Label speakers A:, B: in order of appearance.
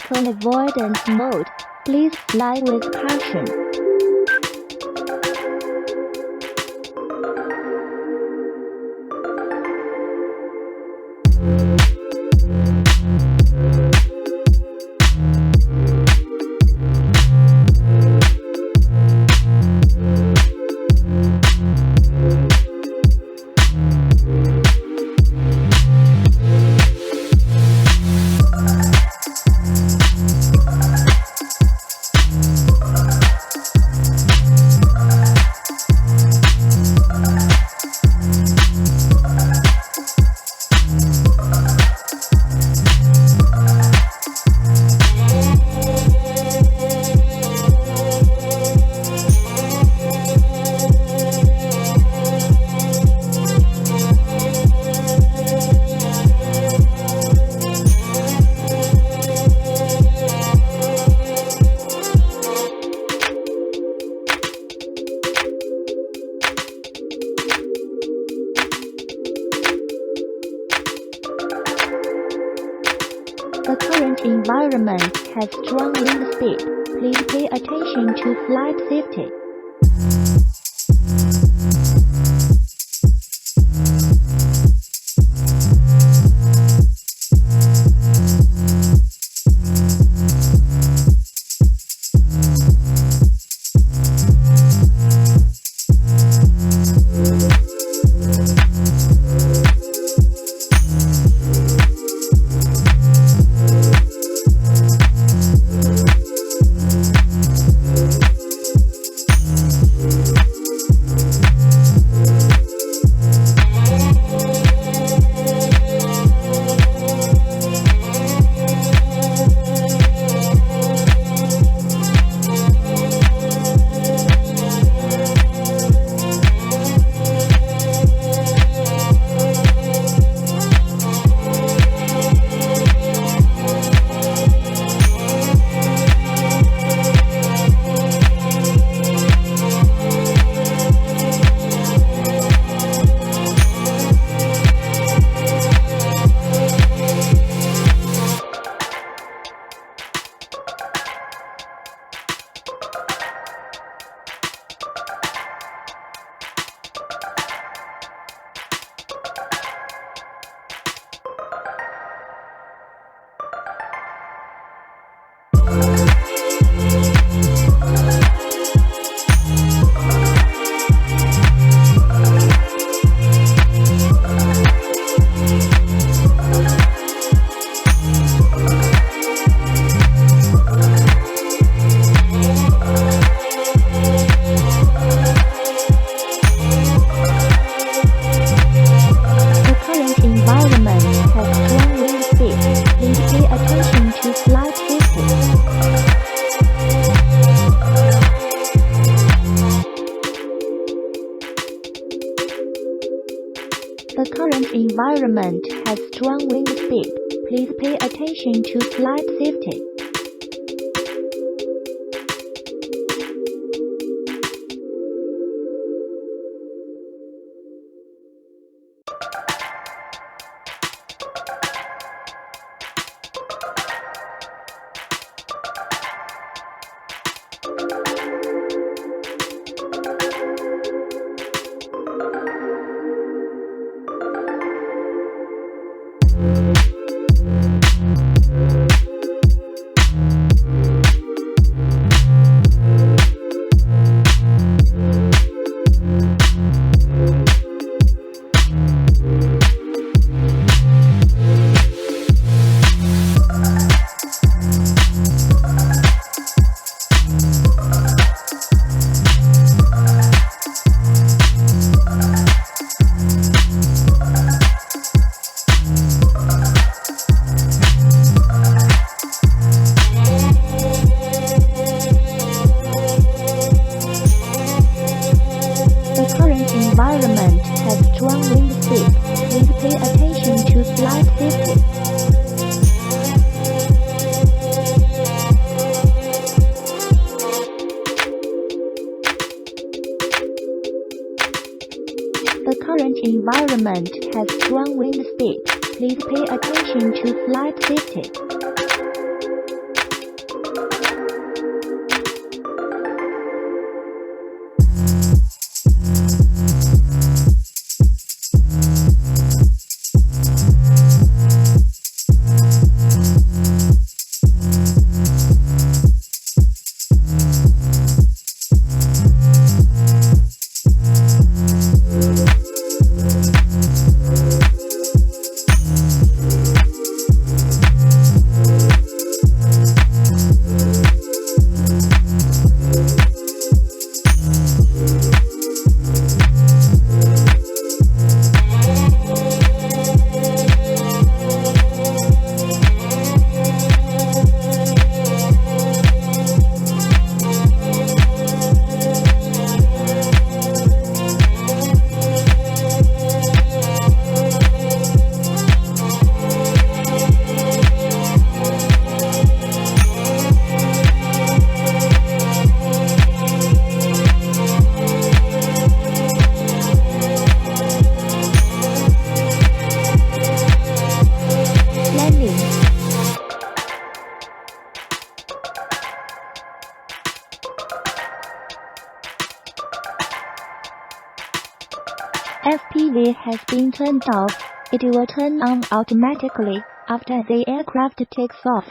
A: cyclone avoidance mode. Please fly with caution. The current environment has strong wind speed. Please pay attention to flight safety. The current environment has strong wind speed. Please pay attention to flight safety. Environment has strong wind speed. Please pay attention to flight safety. The current environment has strong wind speed. Please pay attention to flight safety. FPV has been turned off. It will turn on automatically after the aircraft takes off.